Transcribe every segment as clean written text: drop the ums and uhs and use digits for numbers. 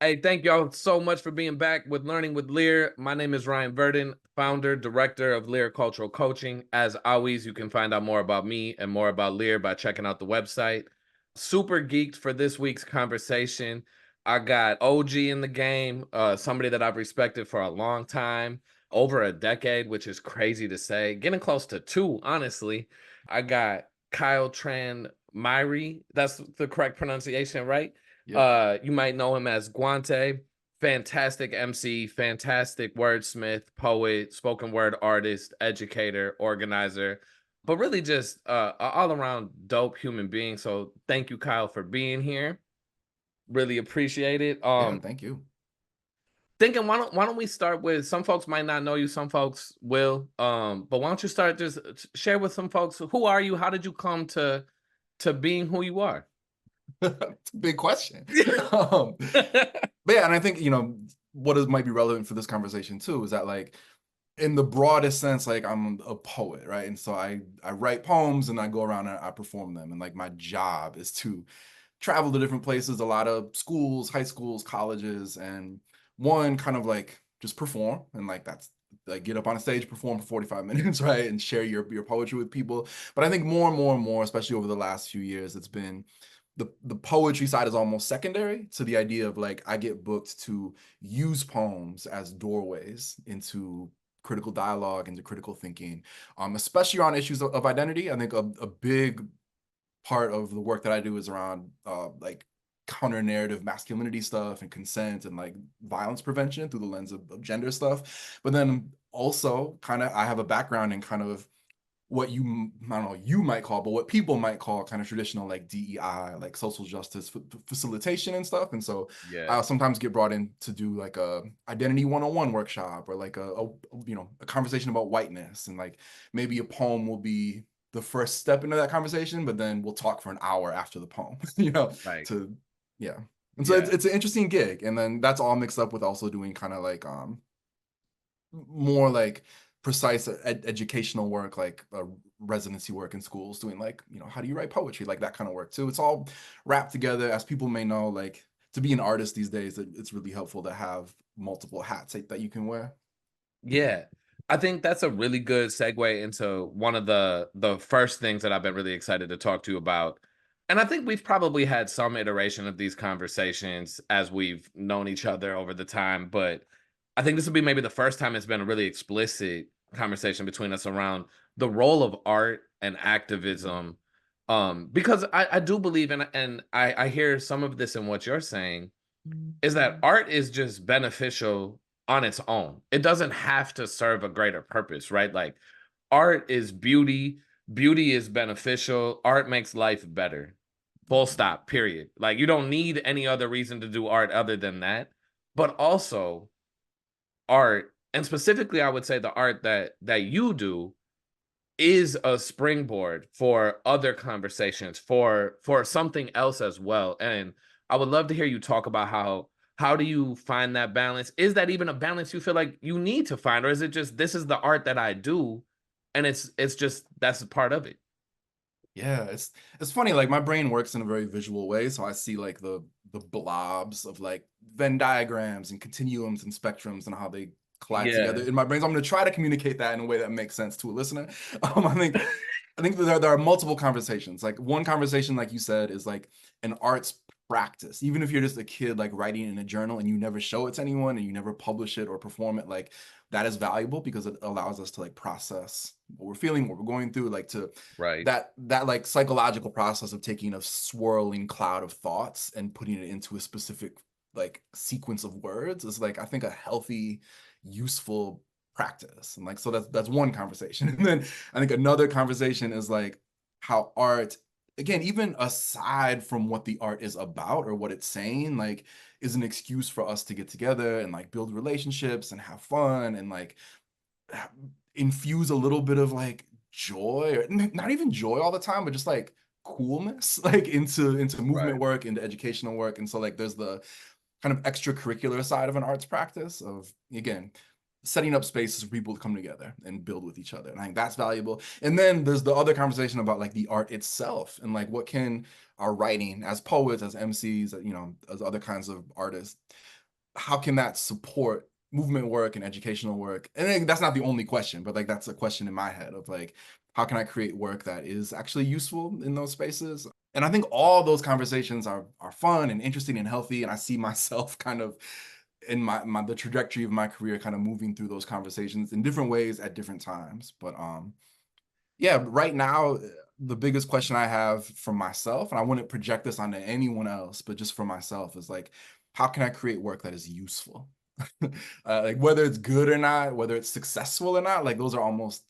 Hey, thank y'all so much for being back with Learning with Lear. My name is Ryan Verdon, founder, director of Lear Cultural Coaching. As always, you can find out more about me and more about Lear by checking out the website. Super geeked for this week's conversation. I got OG in the game, somebody that I've respected for a long time, over a decade, which is crazy to say, getting close to two, honestly. I got Kyle Tran Myhre. That's the correct pronunciation, right? Yep. You might know him as Guante, fantastic MC, fantastic wordsmith, poet, spoken word artist, educator, organizer, but really just all around dope human being. So thank you, Kyle, for being here. Really appreciate it. Yeah, thank you. Thinking why don't we start with, some folks might not know you, some folks will. But why don't you start, just share with some folks, who are you? How did you come to being who you are? It's a big question. Um, but yeah, and I think, what is might be relevant for this conversation too is that like in the broadest sense, like I'm a poet, right? And so I write poems and I go around and I perform them. And like my job is to travel to different places, a lot of schools, high schools, colleges, and one kind of like just perform and like that's like get up on a stage, perform for 45 minutes, right? And share your poetry with people. But I think more and more and more, especially over the last few years, it's been the poetry side is almost secondary to the idea of like I get booked to use poems as doorways into critical dialogue, into critical thinking, especially on issues of identity. I think a big part of the work that I do is around like counter narrative masculinity stuff and consent and like violence prevention through the lens of gender stuff. But then also kind of I have a background in kind of what I don't know, you might call, but what people might call kind of traditional like DEI, like social justice facilitation and stuff. And so Yeah. I'll sometimes get brought in to do like a identity 101 workshop or like a conversation about whiteness. And like maybe a poem will be the first step into that conversation, but then we'll talk for an hour after the poem, Right. to, yeah. And so Yeah. it's an interesting gig. And then that's all mixed up with also doing kind of like, more like precise educational work, like residency work in schools, doing like, how do you write poetry, like that kind of work too. It's all wrapped together. As people may know, like to be an artist these days, it's really helpful to have multiple hats that you can wear. Yeah. I think that's a really good segue into one of the first things that I've been really excited to talk to you about. And I think we've probably had some iteration of these conversations as we've known each other over the time, but I think this will be maybe the first time it's been a really explicit conversation between us around the role of art and activism. Because I do believe in, and I hear some of this in what you're saying, is that art is just beneficial on its own. It doesn't have to serve a greater purpose, right? Like art is beauty, beauty is beneficial, art makes life better. Full Mhm. stop, period. Like you don't need any other reason to do art other than that. But also art, and specifically I would say the art that you do, is a springboard for other conversations, for something else as well. And I would love to hear you talk about how do you find that balance? Is that even a balance you feel like you need to find, or is it just, this is the art that I do and it's just, that's a part of it? Yeah, it's funny. Like my brain works in a very visual way, so I see like the blobs of like Venn diagrams and continuums and spectrums and how they collide together Yeah. in my brain. So I'm going to try to communicate that in a way that makes sense to a listener. I think there are multiple conversations. Like one conversation, like you said, is like an arts practice. Even if you're just a kid like writing in a journal and you never show it to anyone and you never publish it or perform it, like that is valuable because it allows us to like process what we're feeling, what we're going through, like to Right. that like psychological process of taking a swirling cloud of thoughts and putting it into a specific like sequence of words is like I think a healthy, useful practice. And like so that's one conversation. And then I think another conversation is like how art, again, even aside from what the art is about or what it's saying, like is an excuse for us to get together and like build relationships and have fun and like infuse a little bit of like joy, or not even joy all the time, but just like coolness, like into movement Right. work, into educational work. And so like there's the kind of extracurricular side of an arts practice of, again, setting up spaces for people to come together and build with each other. And I think that's valuable. And then there's the other conversation about like the art itself and like what can our writing as poets, as MCs, you know, as other kinds of artists, how can that support movement work and educational work? And then that's not the only question, but like that's a question in my head of like, how can I create work that is actually useful in those spaces? And I think all those conversations are fun and interesting and healthy. And I see myself kind of in my the trajectory of my career kind of moving through those conversations in different ways at different times. But yeah, right now the biggest question I have for myself, and I wouldn't project this onto anyone else, but just for myself, is like, how can I create work that is useful? Like whether it's good or not, whether it's successful or not, like those are almost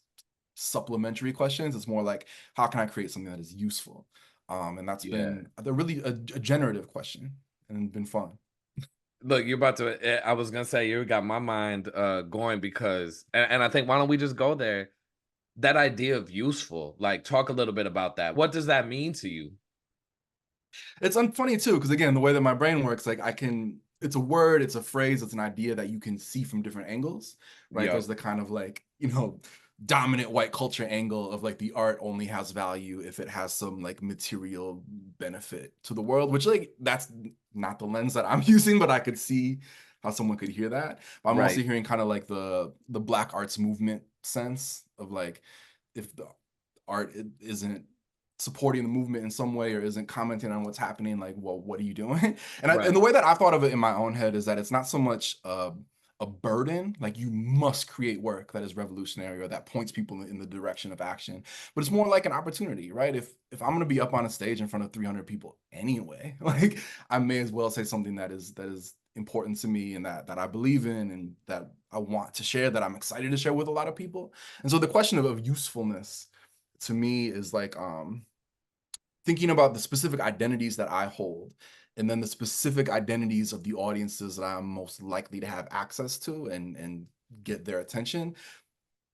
supplementary questions. It's more like, how can I create something that is useful? And that's Yeah. been a generative question and been fun. Look, you're about to. I was gonna say you got my mind going because, and I think why don't we just go there? That idea of useful, like talk a little bit about that. What does that mean to you? It's funny too, because again, the way that my brain works, like it's a word, it's a phrase, it's an idea that you can see from different angles, right? Yep. There's the kind of like, you know, dominant white culture angle of like the art only has value if it has some like material benefit to the world, which like that's not the lens that I'm using, but I could see how someone could hear that. But I'm also Right. hearing kind of like the Black arts movement sense of like if the art isn't supporting the movement in some way or isn't commenting on what's happening, like, well, what are you doing? And Right. the way that I thought of it in my own head is that it's not so much a burden, like you must create work that is revolutionary or that points people in the direction of action, but it's more like an opportunity, right? If I'm going to be up on a stage in front of 300 people anyway, like I may as well say something that is important to me and that I believe in and that I want to share, that I'm excited to share with a lot of people. And so the question of usefulness to me is like thinking about the specific identities that I hold and then the specific identities of the audiences that I'm most likely to have access to and get their attention.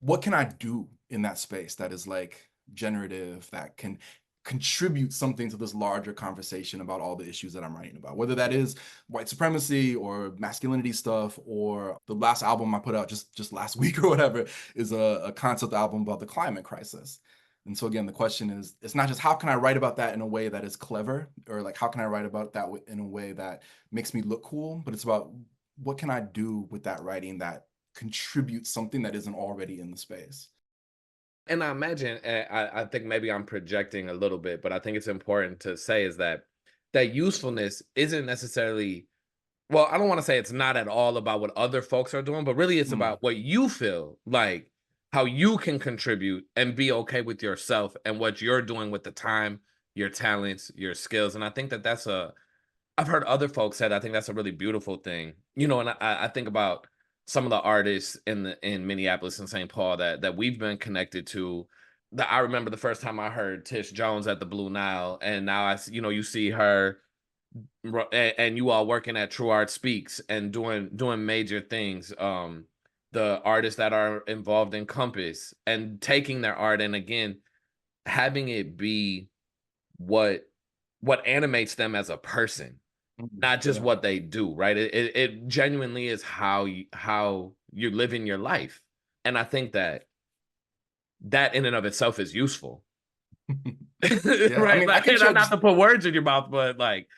What can I do in that space that is like generative, that can contribute something to this larger conversation about all the issues that I'm writing about, whether that is white supremacy or masculinity stuff, or the last album I put out just last week or whatever is a concept album about the climate crisis. And so again, the question is, it's not just how can I write about that in a way that is clever, or like how can I write about that in a way that makes me look cool, but it's about what can I do with that writing that contributes something that isn't already in the space. And I imagine, I think maybe I'm projecting a little bit, but I think it's important to say is that that usefulness isn't necessarily, well, I don't want to say it's not at all about what other folks are doing, but really it's Mm, about what you feel like, how you can contribute and be okay with yourself and what you're doing with the time, your talents, your skills. And I think that that's a, I've heard other folks said, I think that's a really beautiful thing, and I think about some of the artists in Minneapolis and St. Paul that we've been connected to. That I remember the first time I heard Tish Jones at the Blue Nile, and now you see her and you all working at True Art Speaks and doing major things. The artists that are involved in Compass and taking their art and again having it be what what animates them as a person, not just yeah. what they do, right? It genuinely is how you're living your life, and I think that that in and of itself is useful, Yeah, I right? mean, I Like, can and share not just to put words in your mouth, but like,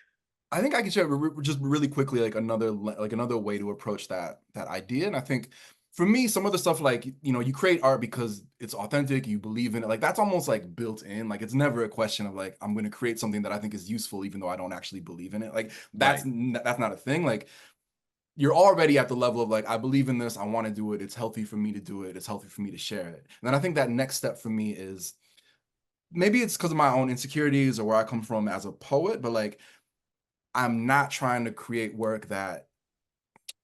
I think I can share just really quickly like another way to approach that idea. And I think for me, some of the stuff like, you know, you create art because it's authentic, you believe in it. Like that's almost like built in. Like it's never a question of like I'm going to create something that I think is useful even though I don't actually believe in it. Like right, that's not a thing. Like you're already at the level of like I believe in this, I want to do it. It's healthy for me to do it. It's healthy for me to share it. And then I think that next step for me is maybe it's because of my own insecurities or where I come from as a poet, but like I'm not trying to create work that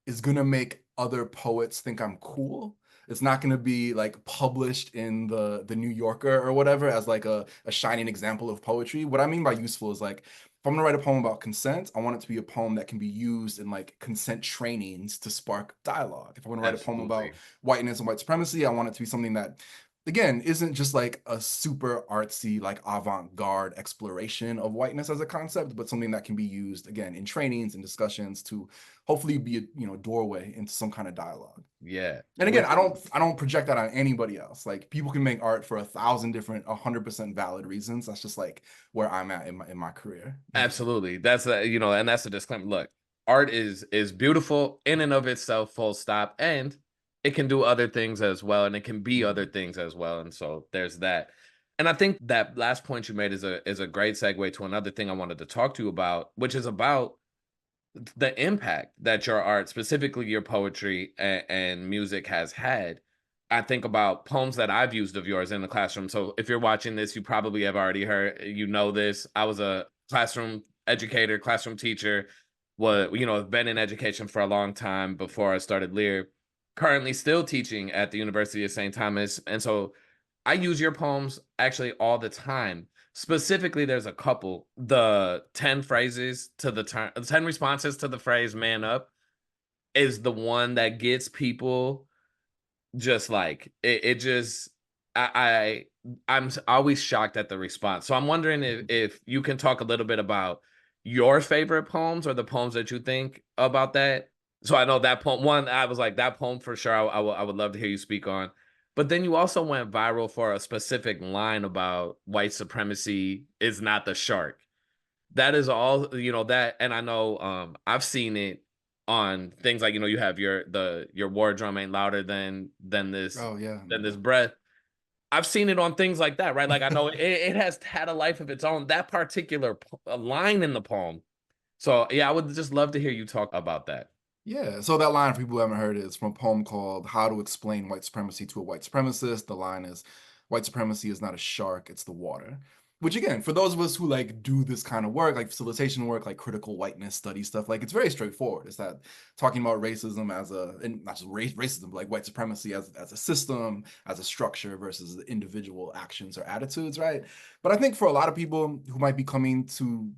is gonna make other poets think I'm cool. It's not gonna be like published in the New Yorker or whatever as like a shining example of poetry. What I mean by useful is like if I'm gonna write a poem about consent, I want it to be a poem that can be used in like consent trainings to spark dialogue. If I'm gonna write a poem about absolutely, whiteness and white supremacy, I want it to be something that again, isn't just like a super artsy, like avant-garde exploration of whiteness as a concept, but something that can be used again in trainings and discussions to hopefully be a doorway into some kind of dialogue. Yeah, And again, which is I don't project that on anybody else. Like people can make art for 1,000 different, 100% valid reasons. That's just like where I'm at in my career. absolutely, that's a, and that's a disclaimer. Look, art is beautiful in and of itself, full stop, and it can do other things as well, and it can be other Mhm. things as well, and so there's that. And I think that last point you made is a great segue to another thing I wanted to talk to you about, which is about the impact that your art, specifically your poetry and music, has had. I think about poems that I've used of yours in the classroom. So if you're watching this, you probably have already heard, this. I was a classroom educator, classroom teacher, have been in education for a long time before I started Lear. Currently still teaching at the University of St. Thomas. And so I use your poems actually all the time. Specifically, there's a couple. The 10 phrases to the 10 responses to the phrase "man up" is the one that gets people just like it just always shocked at the response. So I'm wondering if you can talk a little bit about your favorite poems or the poems that you think about that. So I know that poem one, I was like, that poem for sure. I would love to hear you speak on. But then you also went viral for a specific line about white supremacy is not the shark. That is all, that, and I know I've seen it on things like, you have your war drum ain't louder Oh yeah, than this yeah. breath. I've seen it on things like that, right? Like I know it has had a life of its own, that particular line in the poem. So yeah, I would just love to hear you talk about that. Yeah, so that line for people who haven't heard it is from a poem called How to Explain White Supremacy to a White Supremacist. The line is, white supremacy is not a shark, it's the water. Which again, for those of us who like do this kind of work, like facilitation work, like critical whiteness study stuff, like it's very straightforward. It's that talking about racism as and not just racism, but like white supremacy as a system, as a structure versus the individual actions or attitudes, right? But I think for a lot of people who might be coming to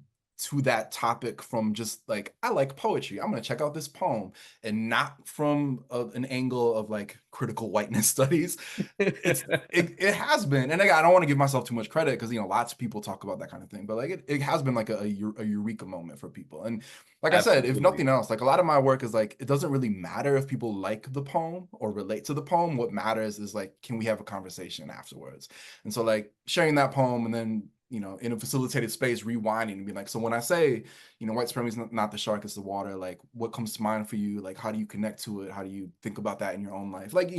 that topic from just like I like poetry, I'm gonna check out this poem, and not from an angle of like critical whiteness studies. It has been, and again, I don't want to give myself too much credit because lots of people talk about that kind of thing, but like it has been like a eureka moment for people. And like I said, if Absolutely. nothing else, like a lot of my work is like it doesn't really matter if people like the poem or relate to the poem. What matters is like, can we have a conversation afterwards? And so like sharing that poem and then in a facilitated space, rewinding and being like, so when I say, white supremacy is not the shark, it's the water, like what comes to mind for you? Like, how do you connect to it? How do you think about that in your own life? Like,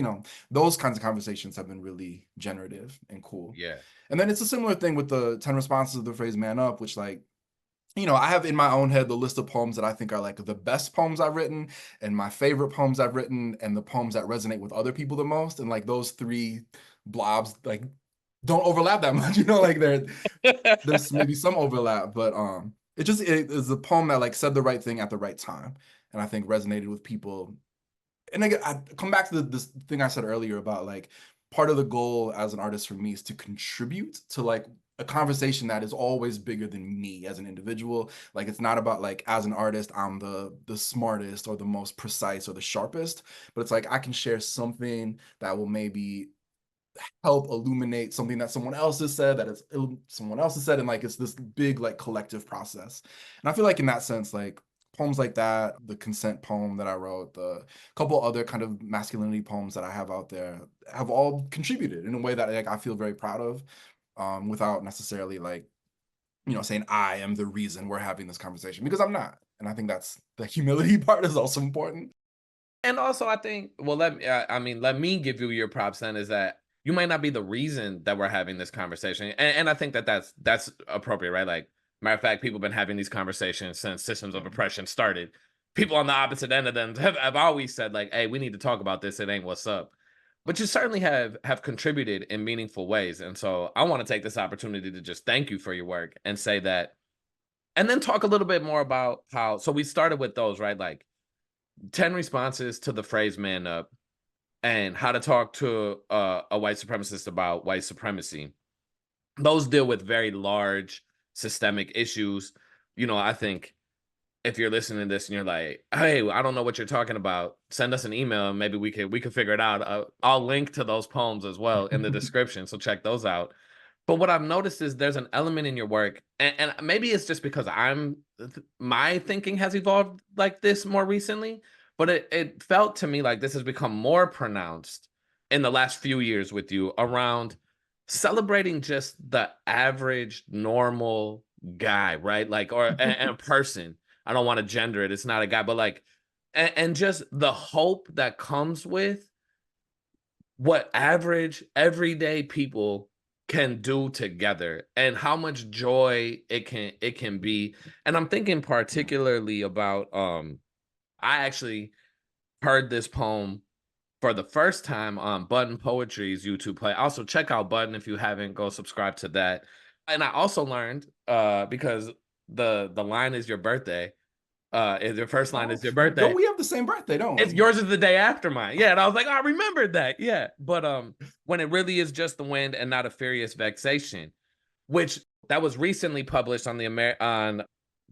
those kinds of conversations have been really generative and cool. Yeah. And then it's a similar thing with the 10 responses of the phrase man up, which like, I have in my own head the list of poems that I think are like the best poems I've written and my favorite poems I've written and the poems that resonate with other people the most. And like those three blobs, like don't overlap that much, like there's maybe some overlap, but it is a poem that like said the right thing at the right time, and I think resonated with people. And I come back to this thing I said earlier about like part of the goal as an artist for me is to contribute to like a conversation that is always bigger than me as an individual. Like it's not about like as an artist I'm the smartest or the most precise or the sharpest, but it's like I can share something that will maybe help illuminate something that someone else has said that is someone else has said, and like it's this big like collective process. And I feel like in that sense, like poems like that, the consent poem that I wrote, the couple other kind of masculinity poems that I have out there have all contributed in a way that like I feel very proud of, without necessarily like saying I am the reason we're having this conversation, because I'm not. And I think that's the humility part is also important. And also, I think, well, let me give you your props then, is that you might not be the reason that we're having this conversation. And I think that that's appropriate, right? Like, matter of fact, people have been having these conversations since systems of Mhm. oppression started. People on the opposite end of them have always said, like, hey, we need to talk about this. It ain't what's up. But you certainly have contributed in meaningful ways. And so I want to take this opportunity to just thank you for your work and say that, and then talk a little bit more about how, so we started with those, right? Like 10 responses to the phrase man up and how to talk to a white supremacist about white supremacy. Those deal with very large systemic issues. I think if you're listening to this and you're like, hey, I don't know what you're talking about, send us an email and maybe we could figure it out. I'll link to those poems as well in the description, so check those out. But what I've noticed is there's an element in your work, and maybe it's just because my thinking has evolved like this more recently, but it felt to me like this has become more pronounced in the last few years with you around celebrating just the average normal guy, right? Like, or and person. I don't want to gender it. It's not a guy, but like, and just the hope that comes with what average everyday people can do together and how much joy it can be. And I'm thinking Yeah. particularly about I actually heard this poem for the first time on Button Poetry's YouTube play. Also check out Button if you haven't, go subscribe to that. And I also learned because the line is your birthday. Is your first line Oh, is your birthday. don't we have the same birthday, don't It's we? yours is the day after mine. Yeah, and I was like, "Oh, I remembered that." Yeah, but when it really is just the wind and not a furious vexation, which that was recently published on the on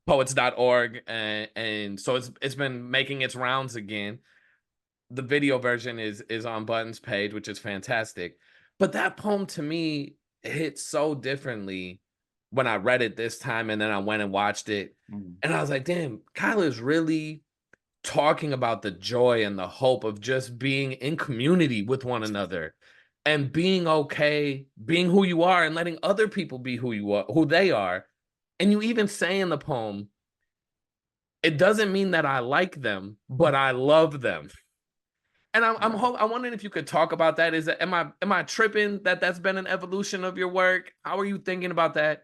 poets.org, and so it's been making its rounds again. The video version is on Button's page, which is fantastic. But that poem to me hit so differently when I read it this time, and then I went and watched it, Mm, and I was like, "Damn, Kyla is really talking about the joy and the hope of just being in community with one another and being okay being who you are and letting other people be who they are." And you even say in the poem, it doesn't mean that I like them, but I love them. And yeah. I'm wondering if you could talk about that. Is that, am I tripping that that's been an evolution of your work? How are you thinking about that,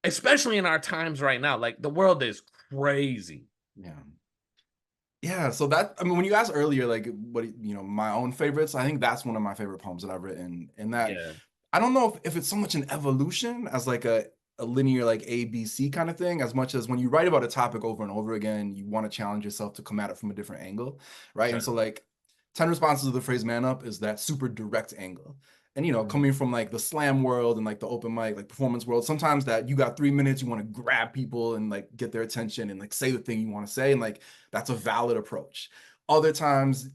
especially in our times right now? Like, the world is crazy. Yeah. Yeah, so that I mean, when you asked earlier, like what my own favorites, I think that's one of my favorite poems that I've written. And that Yeah. I don't know if it's so much an evolution as like a linear like ABC kind of thing, as much as when you write about a topic over and over again, you want to challenge yourself to come at it from a different angle, right? And Sure. so like 10 responses to the phrase man up is that super direct angle. And Mhm. coming from like the slam world and like the open mic, like performance world, sometimes that you got 3 minutes, you want to grab people and like get their attention and like say the thing you want to say. And like that's a valid approach. Other times,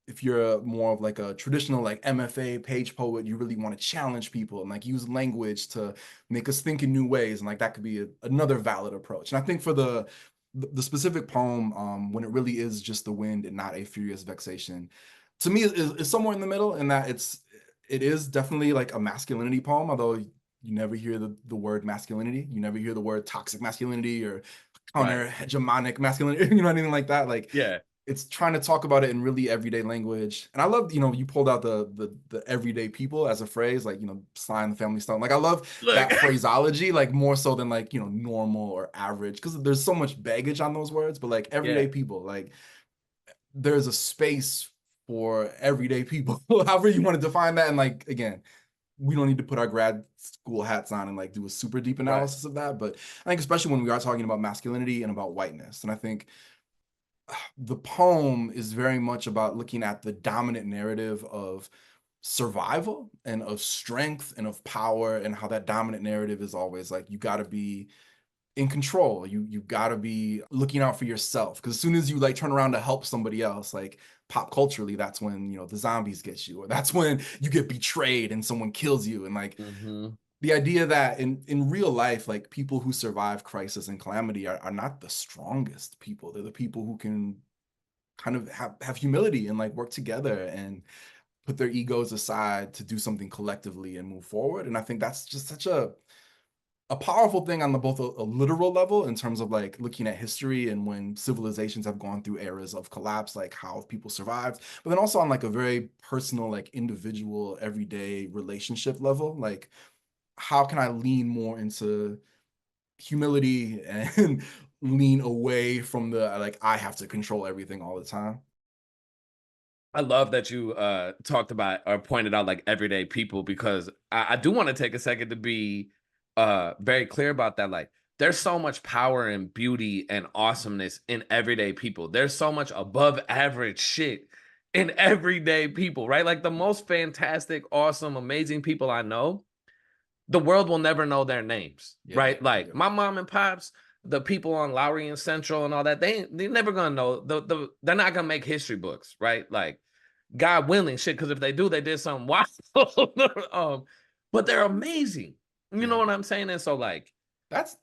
if you're more of like a traditional like MFA page poet, you really want to challenge people and like use language to make us think in new ways, and like that could be another valid approach. And I think for the specific poem, when it really is just the wind and not a furious vexation, to me is somewhere in the middle, in that it is definitely like a masculinity poem, although you never hear the word masculinity, you never hear the word toxic masculinity or Right. counter hegemonic masculinity, anything like that. Like Yeah. it's trying to talk about it in really everyday language. And I love, you pulled out the everyday people as a phrase, like, Sly and the Family Stone. Like I love Look. that phraseology, like more so than like, normal or average, because there's so much baggage on those words, but like Yeah. everyday people, like there's a space for everyday people, however you want to define that. And like, again, we don't need to put our grad school hats on and like do a super deep Right. analysis of that. But I think especially when we are talking about masculinity and about whiteness, and I think the poem is very much about looking at the dominant narrative of survival and of strength and of power, and how that dominant narrative is always like you got to be in control, you got to be looking out for yourself, because as soon as you like turn around to help somebody else, like pop culturally, that's when the zombies get you, or that's when you get betrayed and someone kills you. And like Mhm. the idea that in real life, like people who survive crisis and calamity are not the strongest people, they're the people who can kind of have humility and like work together and put their egos aside to do something collectively and move forward. And I think that's just such a powerful thing on the both a literal level, in terms of like looking at history and when civilizations have gone through eras of collapse, like how have people survived, but then also on like a very personal, like individual everyday relationship level, like how can I lean more into humility and lean away from the like I have to control everything all the time. I love that you talked about or pointed out like everyday people, because I do want to take a second to be very clear about that. Like, there's so much power and beauty and awesomeness in everyday people. There's so much above average shit in everyday people, right? Like, the most fantastic, awesome, amazing people I know, the world will never know their names, Yeah, right? Like, yeah. my mom and pops, the people on Lowry and Central and all that, they're never gonna know they're not gonna make history books, right? Like, God willing, shit. Because if they do, they did something wild. But they're amazing. You know Yeah. what I'm saying? And so, like, That's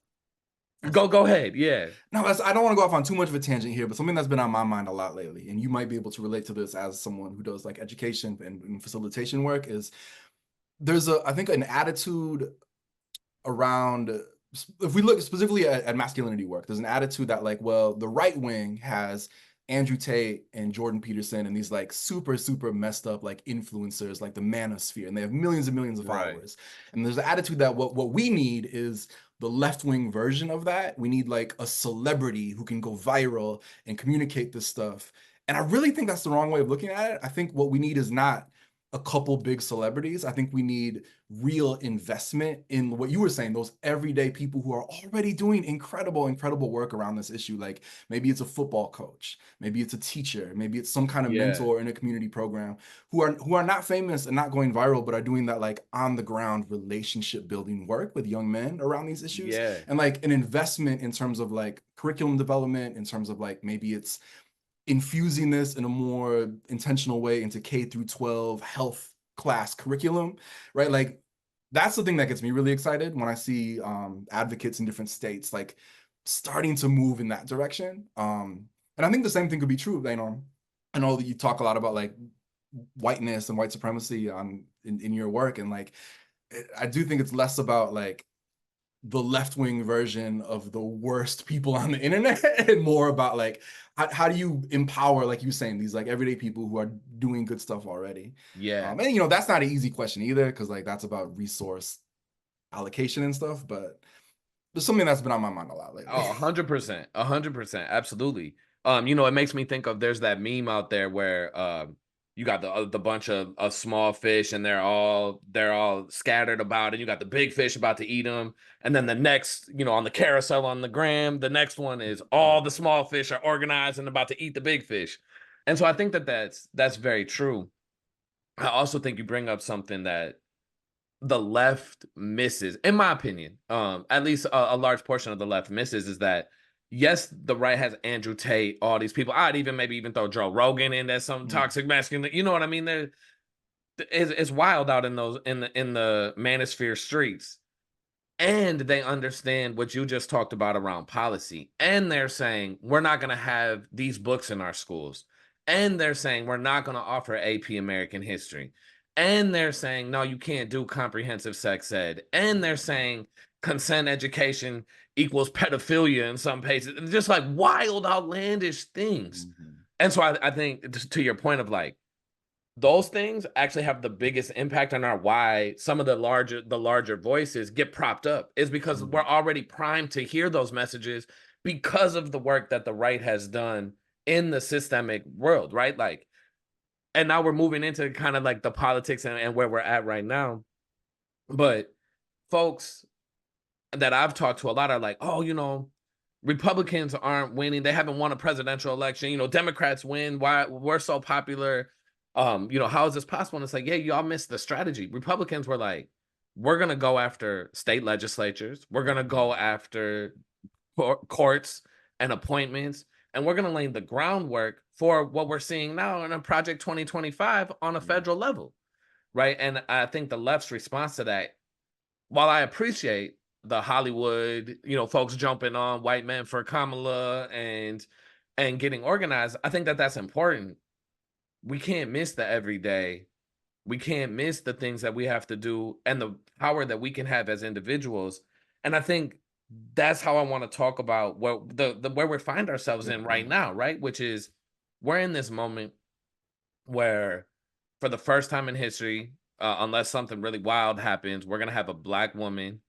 go ahead, yeah, no, I don't want to go off on too much of a tangent here, but something that's been on my mind a lot lately, and you might be able to relate to this as someone who does like education and facilitation work, is there's I think an attitude around, if we look specifically at masculinity work, there's an attitude that like, well, the right wing has Andrew Tate and Jordan Peterson and these like super messed up like influencers like the manosphere, and they have millions and millions of right, followers. And there's an attitude that what we need is the left wing version of that. We need like a celebrity who can go viral and communicate this stuff. And I really think that's the wrong way of looking at it. I think what we need is not a couple big celebrities. I think we need real investment in what you were saying, those everyday people who are already doing incredible work around this issue. Like maybe it's a football coach, maybe it's a teacher, maybe it's some kind of yeah, mentor in a community program who are not famous and not going viral, but are doing that like on the ground relationship building work with young men around these issues. yeah, And like an investment in terms of like curriculum development, in terms of like maybe it's infusing this in a more intentional way into K through 12 health class curriculum, right? Like that's the thing that gets me really excited when I see advocates in different states like starting to move in that direction. And I think the same thing could be true. I know that you talk a lot about like whiteness and white supremacy in your work, and like I do think it's less about like the left-wing version of the worst people on the internet and more about like how do you empower, like you were saying, these like everyday people who are doing good stuff already. yeah. And that's not an easy question either, because like that's about resource allocation and stuff, but there's something that's been on my mind a lot lately. Oh, 100%, 100%, absolutely. It makes me think of there's that meme out there where you got the bunch of small fish and they're all scattered about, and you got the big fish about to eat them, and then the next, on the carousel on the gram, the next one is all the small fish are organized and about to eat the big fish. And so I think that that's very true. I also think you bring up something that the left misses, in my opinion, at least a large portion of the left misses, is that yes, the right has Andrew Tate, all these people. I'd even maybe even throw Joe Rogan in as some Mm, toxic masculine. You know what I mean? It's wild out in those in the manosphere streets, and they understand what you just talked about around policy. And they're saying, we're not going to have these books in our schools. And they're saying, we're not going to offer AP American history. And they're saying, no, you can't do comprehensive sex ed. And they're saying, consent education equals pedophilia in some cases. Just like wild, outlandish things. mhm, And so I think, to your point of like, those things actually have the biggest impact on our why some of the larger voices get propped up, is because we're mhm, already primed to hear those messages because of the work that the right has done in the systemic world, right? Like, and now we're moving into kind of like the politics and where we're at right now. But folks that I've talked to a lot are like, oh, Republicans aren't winning. They haven't won a presidential election. Democrats win. Why we're so popular? How is this possible? And it's like, yeah, y'all missed the strategy. Republicans were like, we're gonna go after state legislatures. We're gonna go mhm, after courts and appointments, and we're gonna lay the groundwork for what we're seeing now in a Project 2025 on a yeah, federal level, right? And I think the left's response to that, while I appreciate the Hollywood, folks jumping on white men for Kamala and getting organized, I think that that's important. We can't miss the everyday. We can't miss the things that we have to do and the power that we can have as individuals. And I think that's how I want to talk about what the where we find ourselves yeah, in right yeah, now, right? Which is, we're in this moment where, for the first time in history, unless something really wild happens, we're gonna have a black woman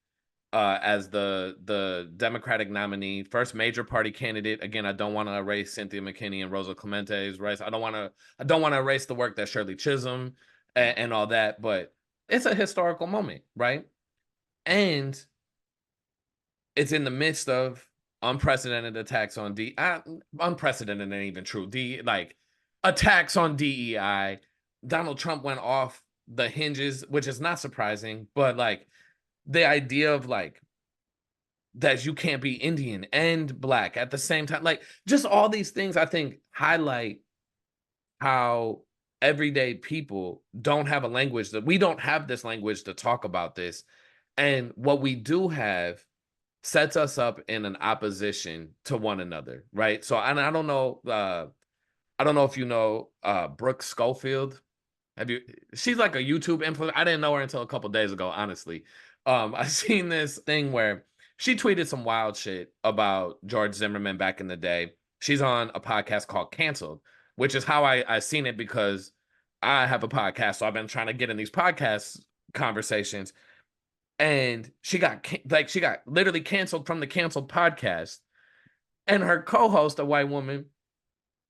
as the Democratic nominee, first major party candidate. Again, I don't want to erase Cynthia McKinney and Rosa Clemente's rights. I don't want to erase the work that Shirley Chisholm yeah, and all that, but it's a historical moment, right? And it's in the midst of unprecedented attacks on unprecedented ain't even true. Like, attacks on DEI. Donald Trump went off the hinges, which is not surprising, but like the idea of like that you can't be Indian and Black at the same time. Like, just all these things I think highlight how everyday people don't have a language, that we don't have this language to talk about this. And what we do have sets us up in an opposition to one another, right? So I don't know, I don't know if you know Brooke Schofield. Have you? She's like a YouTube influencer. I didn't know her until a couple days ago, honestly. I seen this thing where she tweeted some wild shit about George Zimmerman back in the day. She's on a podcast called Canceled, which is how I seen it, because I have a podcast, so I've been trying to get in these podcast conversations. And she got literally canceled from the Canceled podcast, and her co-host, a white woman,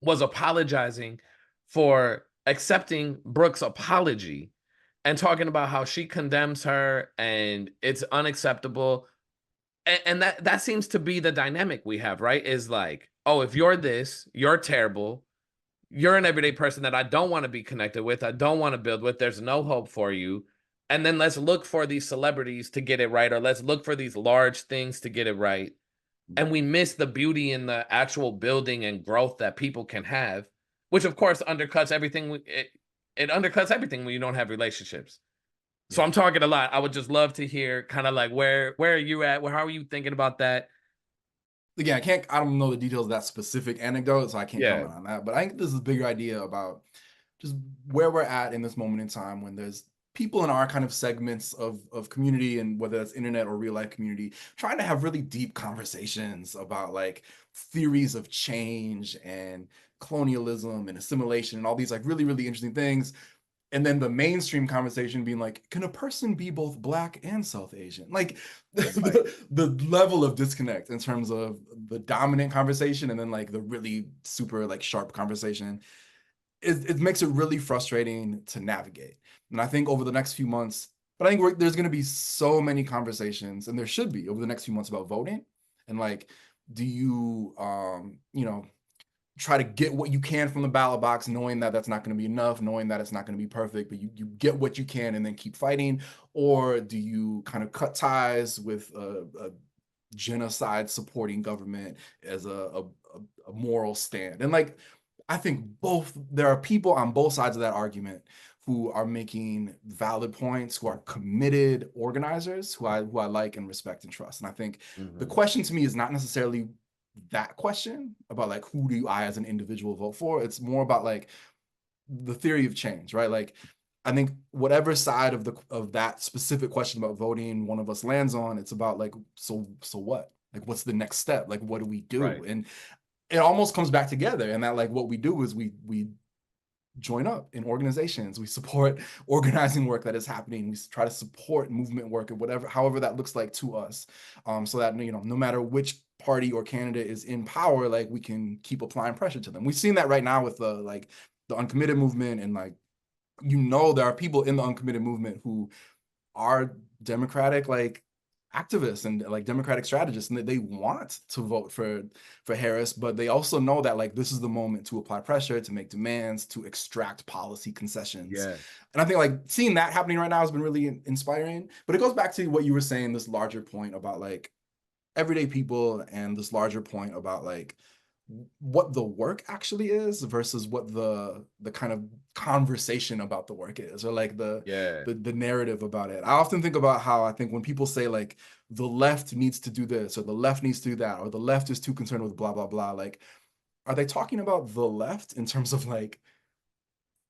was apologizing for accepting Brooke's apology and talking about how she condemns her and it's unacceptable. And that seems to be the dynamic we have, right? Is like, oh, if you're this, you're terrible. You're an everyday person that I don't want to be connected with. I don't want to build with. There's no hope for you. And then let's look for these celebrities to get it right, or let's look for these large things to get it right. And we miss the beauty in the actual building and growth that people can have, which of course undercuts everything. It undercuts everything when you don't have relationships. So Yeah. I'm talking a lot. I would just love to hear kind of like where are you at? How are you thinking about that? Again, I don't know the details of that specific anecdote, so I can't Yeah. comment on that. But I think this is a bigger idea about just where we're at in this moment in time when there's people in our kind of segments of community, and whether that's internet or real life community, trying to have really deep conversations about like theories of change and colonialism and assimilation and all these like really, really interesting things. And then the mainstream conversation being like, can a person be both Black and South Asian? Like Right. the level of disconnect in terms of the dominant conversation and then like the really super like sharp conversation, it makes it really frustrating to navigate. And I think over the next few months, but I think there's going to be so many conversations, and there should be over the next few months, about voting and like, do you, try to get what you can from the ballot box, knowing that that's not going to be enough, knowing that it's not going to be perfect, but you get what you can and then keep fighting? Or do you kind of cut ties with a genocide supporting government as a moral stand? And like, I think there are people on both sides of that argument who are making valid points, who are committed organizers, who I like and respect and trust. And I think the Mhm. question to me is not necessarily that question about like, who do I as an individual vote for? It's more about like the theory of change, right? Like, I think whatever side of that specific question about voting one of us lands on, it's about like, so what? Like, what's the next step? Like, what do we do? Right. And it almost comes back together. And that like what we do is we join up in organizations. We support organizing work that is happening. We try to support movement work or whatever, however that looks like to us, so that no matter which party or candidate is in power, like we can keep applying pressure to them. We've seen that right now with the uncommitted movement, and like there are people in the uncommitted movement who are Democratic like activists and like Democratic strategists, and that they want to vote for Harris, but they also know that like this is the moment to apply pressure, to make demands, to extract policy concessions. Yeah. And I think like seeing that happening right now has been really inspiring. But it goes back to what you were saying, this larger point about like everyday people, and this larger point about like what the work actually is versus what the kind of conversation about the work is, or like the Yeah. the narrative about it. I often think about how I think when people say like the left needs to do this or the left needs to do that or the left is too concerned with blah blah blah, like are they talking about the left in terms of like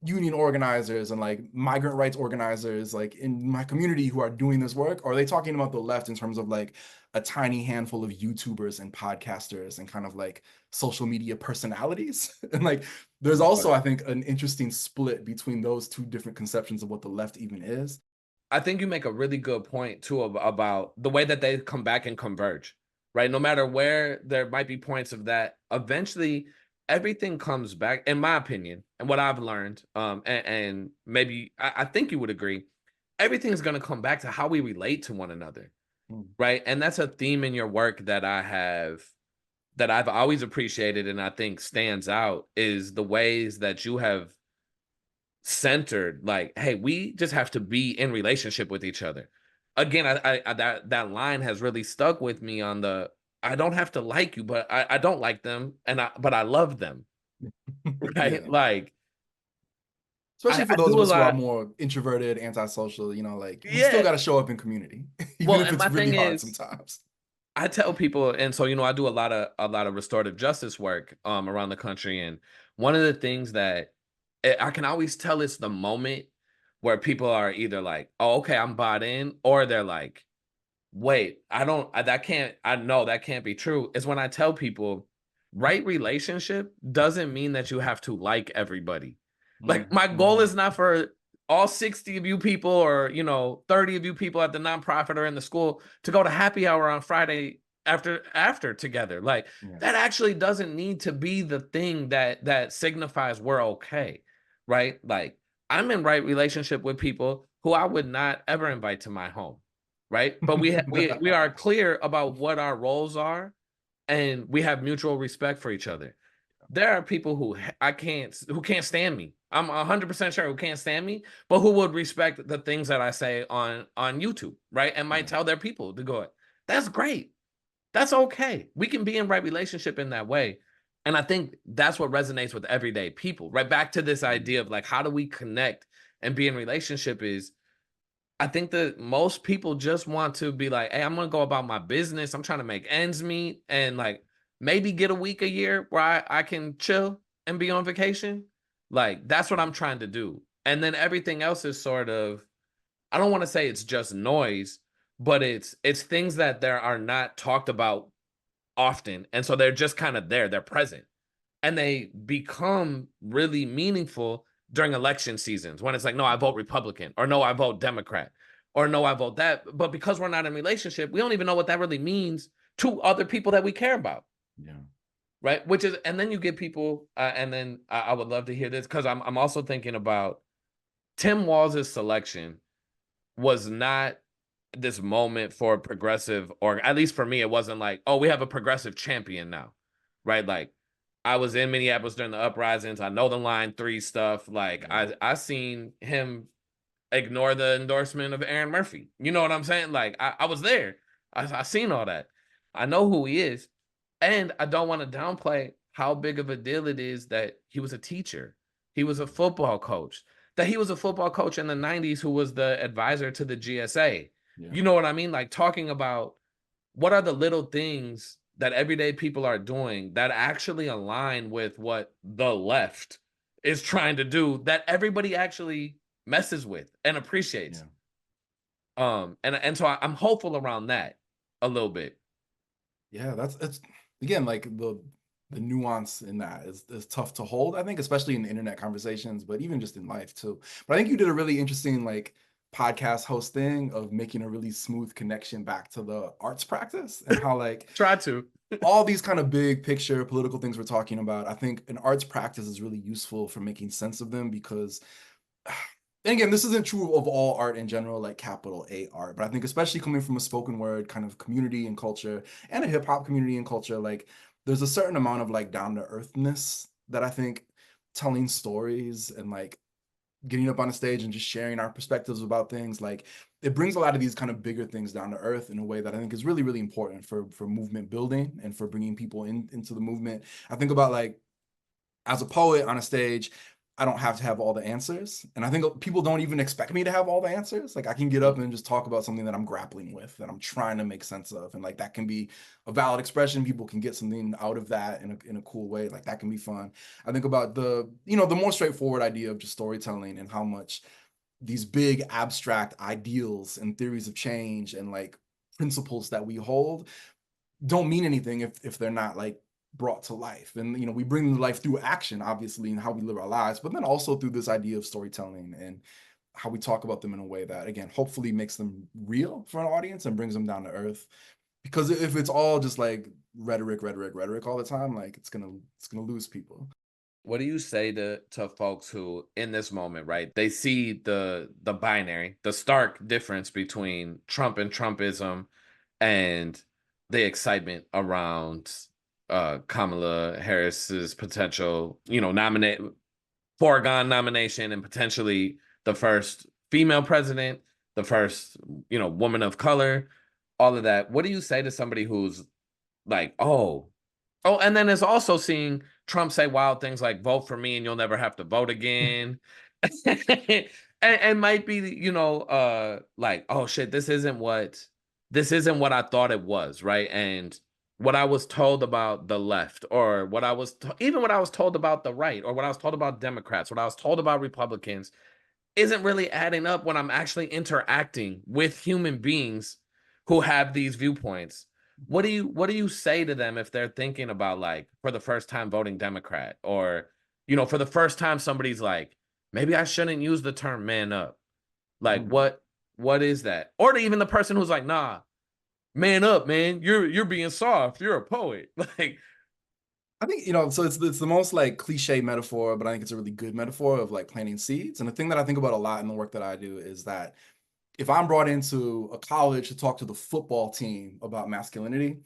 union organizers and like migrant rights organizers like in my community who are doing this work? Or are they talking about the left in terms of like a tiny handful of YouTubers and podcasters and kind of like social media personalities? And like there's also, I think, an interesting split between those two different conceptions of what the left even is. I think you make a really good point too about the way that they come back and converge, right? No matter where there might be points of that, eventually everything comes back, in my opinion, and what I've learned, and maybe I think you would agree, everything is going to come back to how we relate to one another, Mm. right? And that's a theme in your work that I've always appreciated and I think stands out, is the ways that you have centered like, hey, we just have to be in relationship with each other. again, that line has really stuck with me on the I don't have to like you, but I don't like them, and but I love them, right? Yeah. Like Especially for I those do of a us who are lot. more introverted, antisocial, like we still Yeah. got to show up in community, even Well, if and it's my really thing hard is, sometimes. I tell people, and so I do a lot of restorative justice work around the country, and one of the things that I can always tell it's the moment where people are either like, "Oh, okay, I'm bought in," or they're like, "Wait, I don't, that can't, I know that can't be true." Is when I tell people, right relationship doesn't mean that you have to like everybody. Like my goal Mm-hmm. is not for all 60 of you people or 30 of you people at the nonprofit or in the school to go to happy hour on Friday after together. Like Yeah. that actually doesn't need to be the thing that signifies we're okay, right? Like I'm in right relationship with people who I would not ever invite to my home, right? But we are clear about what our roles are, and we have mutual respect for each other. There are people who can't stand me. I'm 100% sure who can't stand me, but who would respect the things that I say on YouTube, right? And might Yeah. tell their people to go, that's great. That's okay. We can be in right relationship in that way. And I think that's what resonates with everyday people, right? Back to this idea of like, how do we connect and be in relationship is I think that most people just want to be like, hey, I'm gonna go about my business. I'm trying to make ends meet and like maybe get a week a year where I can chill and be on vacation. Like that's what I'm trying to do. And then everything else is sort of, I don't want to say it's just noise, but it's things that there are not talked about often. And so they're just kind of there, they're present. And they become really meaningful during election seasons when it's like, no, I vote Republican, or no, I vote Democrat, or no, I vote that. But because we're not in a relationship, we don't even know what that really means to other people that we care about, Yeah. right? Which is, and then you get people, and then I would love to hear this because I'm also thinking about Tim Walz's selection was not this moment for progressive, or at least for me, it wasn't like, oh, we have a progressive champion now, right? Like I was in Minneapolis during the uprisings. I know the Line 3 stuff. Like Yeah. I seen him ignore the endorsement of Aaron Murphy. You know what I'm saying? Like I was there. I seen all that. I know who he is. And I don't want to downplay how big of a deal it is that he was a teacher. He was a football coach. That he was a football coach in the 90s who was the advisor to the GSA. Yeah. You know what I mean? Like talking about what are the little things that everyday people are doing that actually align with what the left is trying to do that everybody actually messes with and appreciates. Yeah. And so I'm hopeful around that a little bit. Yeah, that's it's again like the nuance in that is tough to hold, I think, especially in internet conversations, but even just in life too. But I think you did a really interesting like podcast host thing of making a really smooth connection back to the arts practice and how like Try to. all these kind of big picture political things we're talking about. I think an arts practice is really useful for making sense of them because and again, this isn't true of all art in general, like capital A art, but I think especially coming from a spoken word kind of community and culture and a hip hop community and culture, like there's a certain amount of like down to earthness that I think telling stories and like getting up on a stage and just sharing our perspectives about things, like it brings a lot of these kind of bigger things down to earth in a way that I think is really, really important for movement building and for bringing people into the movement. I think about like as a poet on a stage, I don't have to have all the answers. And I think people don't even expect me to have all the answers. Like I can get up and just talk about something that I'm grappling with, that I'm trying to make sense of. And like that can be a valid expression. People can get something out of that in a cool way. Like that can be fun. I think about the more straightforward idea of just storytelling and how much these big abstract ideals and theories of change and like principles that we hold don't mean anything if they're not like brought to life. And we bring them to life through action, obviously, and how we live our lives, but then also through this idea of storytelling and how we talk about them in a way that again hopefully makes them real for an audience and brings them down to earth. Because if it's all just like rhetoric all the time, like it's gonna lose people. What do you say to folks who in this moment, right? They see the binary, the stark difference between Trump and Trumpism and the excitement around Kamala Harris's potential, foregone nomination and potentially the first female president. the first, woman of color, all of that. What do you say to somebody who's like, oh, and then it's also seeing Trump say wild things like vote for me and you'll never have to vote again. and might be, like, oh shit, this isn't what I thought it was, right? And what I was told about the left, or even what I was told about the right, or what I was told about Democrats, what I was told about Republicans, isn't really adding up when I'm actually interacting with human beings who have these viewpoints. What do you say to them if they're thinking about, like, for the first time voting Democrat, or for the first time somebody's like, maybe I shouldn't use the term man up. Like, Mm. what is that? Or to even the person who's like, nah, man up, man. You're being soft. You're a poet. Like, I think, so it's the most like cliche metaphor, but I think it's a really good metaphor of like planting seeds. And the thing that I think about a lot in the work that I do is that if I'm brought into a college to talk to the football team about masculinity,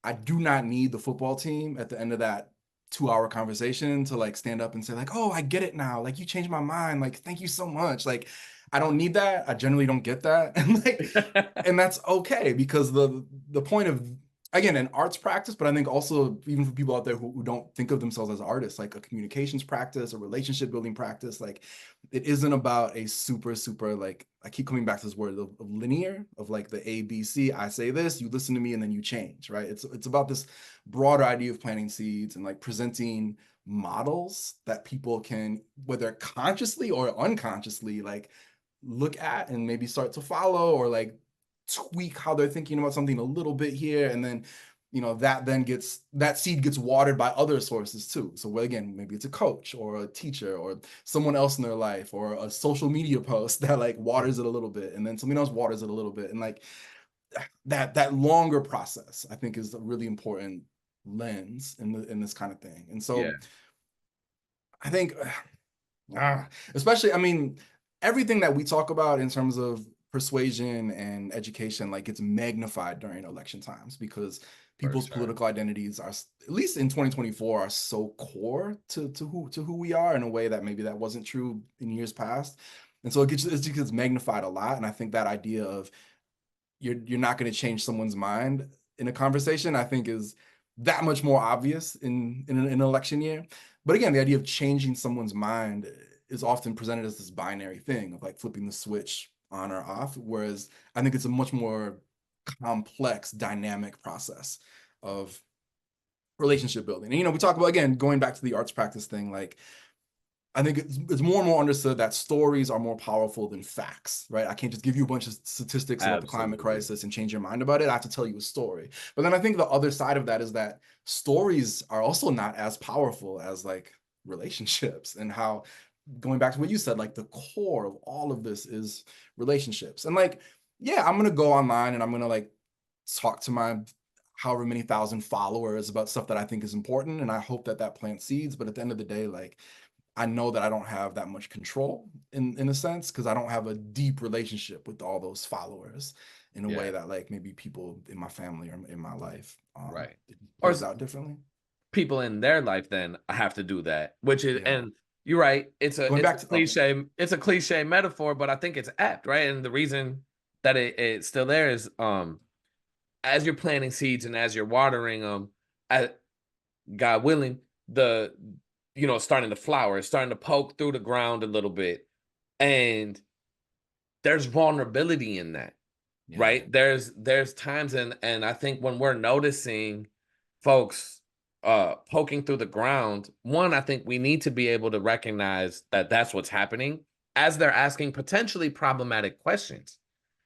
I do not need the football team at the end of that 2-hour conversation to like stand up and say like, oh, I get it now. Like you changed my mind. Like, thank you so much. Like, I don't need that. I generally don't get that. And like, and that's okay, because the point of, again, an arts practice, but I think also even for people out there who don't think of themselves as artists, like a communications practice, a relationship building practice, like it isn't about a super like, I keep coming back to this word of linear, of like the ABC. I say this, you listen to me, and then you change, right? It's about this broader idea of planting seeds and like presenting models that people can, whether consciously or unconsciously, like look at and maybe start to follow, or like tweak how they're thinking about something a little bit here. And then that seed gets watered by other sources too. So again, maybe it's a coach or a teacher or someone else in their life, or a social media post that like waters it a little bit, and then something else waters it a little bit, and like that longer process, I think, is a really important lens in this kind of thing. And yeah, so I think especially, I mean, everything that we talk about in terms of persuasion and education, like it's magnified during election times, because for people's sure. political identities are, at least in 2024, are so core to who we are in a way that maybe that wasn't true in years past. And so it just gets magnified a lot. And I think that idea of you're not going to change someone's mind in a conversation, I think, is that much more obvious in an election year. But again, the idea of changing someone's mind is often presented as this binary thing of like flipping the switch on or off, whereas I think it's a much more complex, dynamic process of relationship building. And we talk about, again, going back to the arts practice thing, like I think it's more and more understood that stories are more powerful than facts, right? I can't just give you a bunch of statistics about the climate Absolutely. crisis and change your mind about it. I have to tell you a story. But then I think the other side of that is that stories are also not as powerful as like relationships, and how, going back to what you said, like the core of all of this is relationships. And like, yeah, I'm going to go online and I'm going to like talk to my however many thousand followers about stuff that I think is important. And I hope that that plants seeds. But at the end of the day, like, I know that I don't have that much control in a sense, because I don't have a deep relationship with all those followers in a way Yeah, that like maybe people in my family or in my life, right. it Or plays out differently. people in their life then have to do that, which is, Yeah. and you're right, it's a Going it's back a to, oh, cliche, metaphor, but I think it's apt, right? And the reason that it's still there is, as you're planting seeds and as you're watering them, God willing, the starting to flower, it's starting to poke through the ground a little bit, and there's vulnerability in that, yeah. right? There's times, and I think when we're noticing folks poking through the ground, one, I think we need to be able to recognize that that's what's happening as they're asking potentially problematic questions,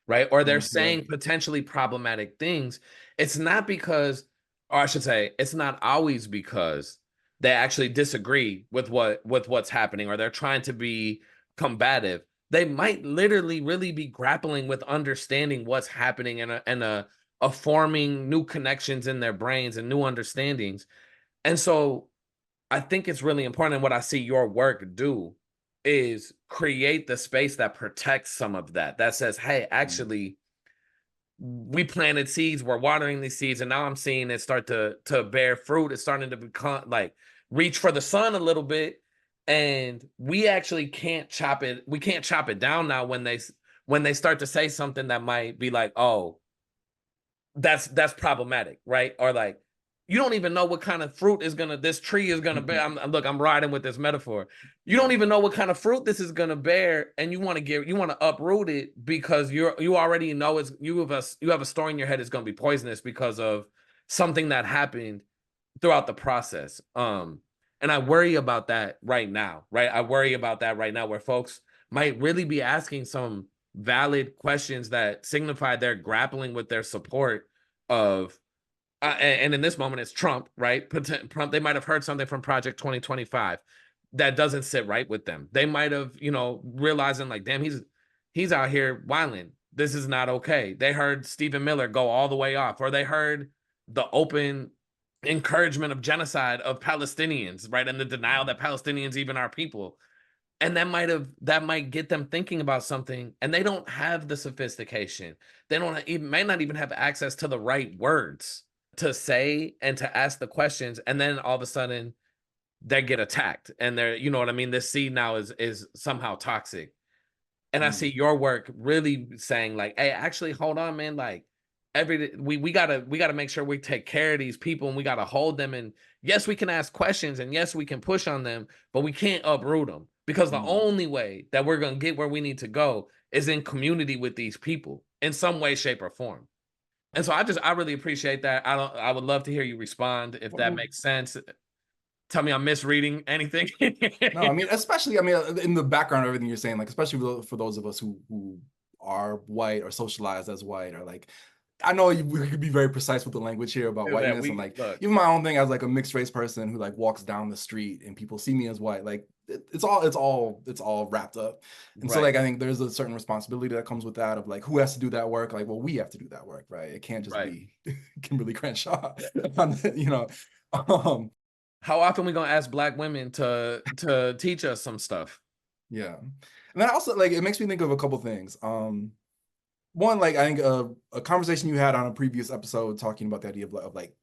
right? Or they're Yeah. saying potentially problematic things. It's not because, or I should say, it's not always because they actually disagree with what's happening, or they're trying to be combative. They might literally really be grappling with understanding what's happening, and forming new connections in their brains and new understandings. And so I think it's really important. And what I see your work do is create the space that protects some of that, that says, hey, Mm. actually, we planted seeds, we're watering these seeds, and now I'm seeing it start to bear fruit. It's starting to become like reach for the sun a little bit. And we actually can't chop it, we can't chop it down now when they start to say something that might be like, oh, that's problematic, right? Or like, you don't even know what kind of fruit is gonna this tree is gonna bear. Look, I'm riding with this metaphor. You don't even know what kind of fruit this is gonna bear, and you want to uproot it because you already know you have a story in your head it's gonna be poisonous because of something that happened throughout the process. And I worry about that right now, right? I worry about that right now where folks might really be asking some valid questions that signify they're grappling with their support of and in this moment it's Trump, right? Trump, they might have heard something from Project 2025 that doesn't sit right with them. They might have, realizing like, damn, he's out here wilding. This is not okay. They heard Stephen Miller go all the way off, or they heard the open encouragement of genocide of Palestinians, right? And the denial that Palestinians even are people. And that might get them thinking about something, and they don't have the sophistication. They don't even may not even have access to the right words to say and to ask the questions. And then all of a sudden they get attacked. And they're, you know what I mean? This seed now is somehow toxic. And I see your work really saying like, hey, actually, hold on, man. Like we gotta make sure we take care of these people, and we gotta hold them. And yes, we can ask questions, and yes, we can push on them, but we can't uproot them, because the only way that we're gonna get where we need to go is in community with these people in some way, shape, or form. And so I really appreciate that. I would love to hear you respond if that Well, makes sense. Tell me I'm misreading anything. no, I mean, especially, I mean, in the background of everything you're saying, like, especially for those of us who are white or socialized as white, or like, I know we could be very precise with the language here about That whiteness, and we like, look, even my own thing as like a mixed race person who like walks down the street and people see me as white, like, it's all wrapped up. And so right, like, I think there's a certain responsibility that comes with that, of like, who has to do that work? Like, well, we have to do that work, right? It can't just right. be Kimberly Crenshaw, you know. Um, How often we gonna ask Black women to teach us some stuff? yeah. And then also, like, it makes me think of a couple things. One, like, I think a conversation you had on a previous episode talking about the idea of like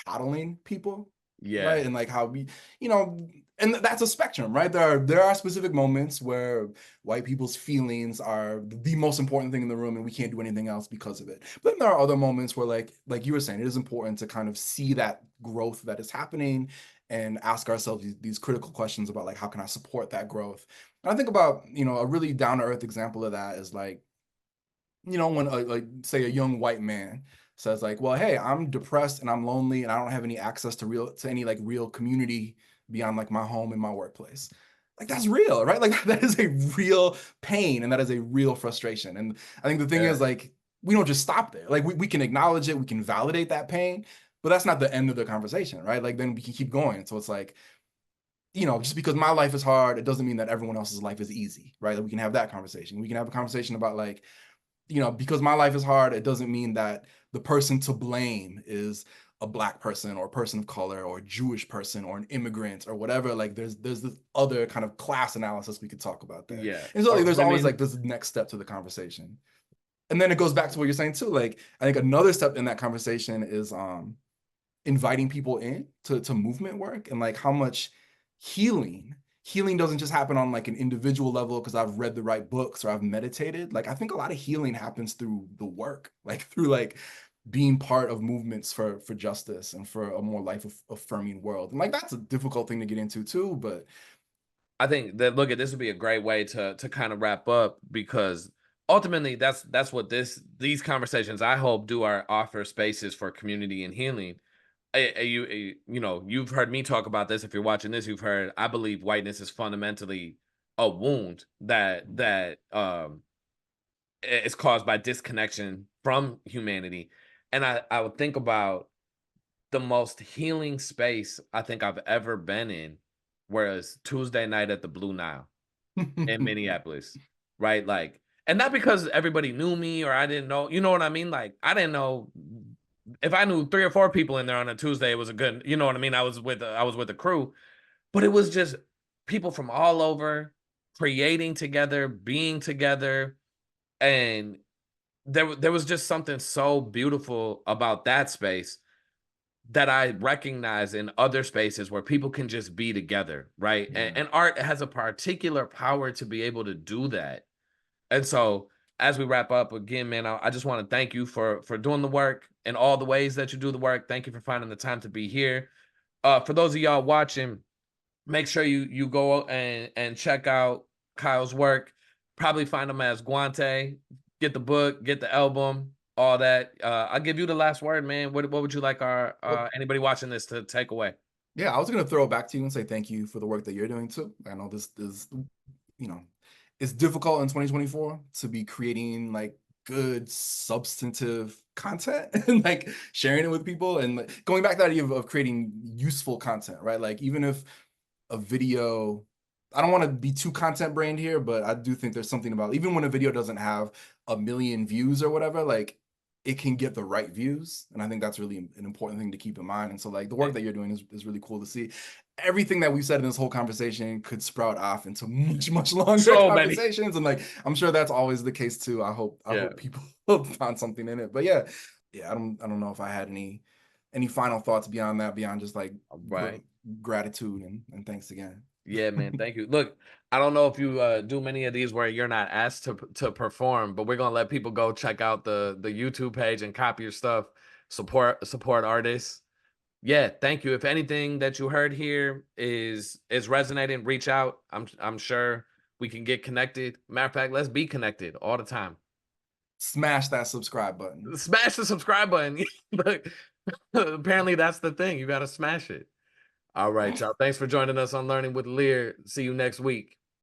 coddling people, Yeah, right? And like how we, you know, and that's a spectrum, right? There are specific moments where white people's feelings are the most important thing in the room, and we can't do anything else because of it. But then there are other moments where, like you were saying, it is important to kind of see that growth that is happening and ask ourselves these critical questions about like, how can I support that growth? And I think about, a really down to earth example of that is like, when like say a young white man says like, well, hey, I'm depressed and I'm lonely and I don't have any access to any like real community beyond like my home and my workplace. Like, that's real, right? Like, that is a real pain, and that is a real frustration. And I think the thing yeah. is, like, we don't just stop there. Like, we can acknowledge it, we can validate that pain, but that's not the end of the conversation, right? Like, then we can keep going. So it's like, just because my life is hard, it doesn't mean that everyone else's life is easy, right? Like, we can have that conversation. We can have a conversation about like, because my life is hard, it doesn't mean that the person to blame is a Black person or a person of color or a Jewish person or an immigrant or whatever. Like, there's this other kind of class analysis we could talk about there. Yeah, And so like, or there's always women. like this next step to the conversation. And then it goes back to what you're saying too. Like, I think another step in that conversation is inviting people in to movement work, and like how much healing doesn't just happen on like an individual level because I've read the right books or I've meditated. Like, I think a lot of healing happens through the work, like through like being part of movements for justice and for a more life affirming world. And like, that's a difficult thing to get into too, but I think that look at this would be a great way to kind of wrap up, because ultimately that's what these conversations I hope do are offer spaces for community and healing. You've heard me talk about this. If you're watching this, you've heard I believe whiteness is fundamentally a wound that is caused by disconnection from humanity. And I would think about the most healing space I think I've ever been in, whereas Tuesday night at the Blue Nile in Minneapolis, right? Like, and not because everybody knew me or I didn't know, you know what I mean? Like, I didn't know if I knew 3 or 4 people in there on a Tuesday, it was a good, you know what I mean? I was with a crew, but it was just people from all over creating together, being together, and there was just something so beautiful about that space that I recognize in other spaces where people can just be together, right? And, yeah. and art has a particular power to be able to do that. And so as we wrap up again, man, I just want to thank you for doing the work in all the ways that you do the work. Thank you for finding the time to be here. For those of y'all watching, make sure you go and check out Kyle's work. Probably find him as Guante. Get the book, get the album, all that. I'll give you the last word, man. What would you like our Well, anybody watching this to take away? yeah, I was gonna throw it back to you and say thank you for the work that you're doing too. I know this is, you know, it's difficult in 2024 to be creating like good substantive content and like sharing it with people and like, going back to the idea of creating useful content, right? Like even if a video, I don't want to be too content brained here, but I do think there's something about even when a video doesn't have a million views or whatever, like it can get the right views. And I think that's really an important thing to keep in mind. And so like the work that you're doing is really cool to see. Everything that we've said in this whole conversation could sprout off into much longer So many. conversations. And like I'm sure that's always the case too. I hope Yeah. people find something in it. But yeah, I don't know if I had any final thoughts beyond that, beyond just like Right. gratitude and thanks again. Yeah, man. Thank you. Look, I don't know if you do many of these where you're not asked to perform, but we're gonna let people go check out the YouTube page and copy your stuff. Support artists. Yeah, thank you. If anything that you heard here is resonating, reach out. I'm sure we can get connected. Matter of fact, let's be connected all the time. Smash that subscribe button. Smash the subscribe button. Look, apparently that's the thing. You got to smash it. All right, y'all. Thanks for joining us on Learning with Lear. See you next week.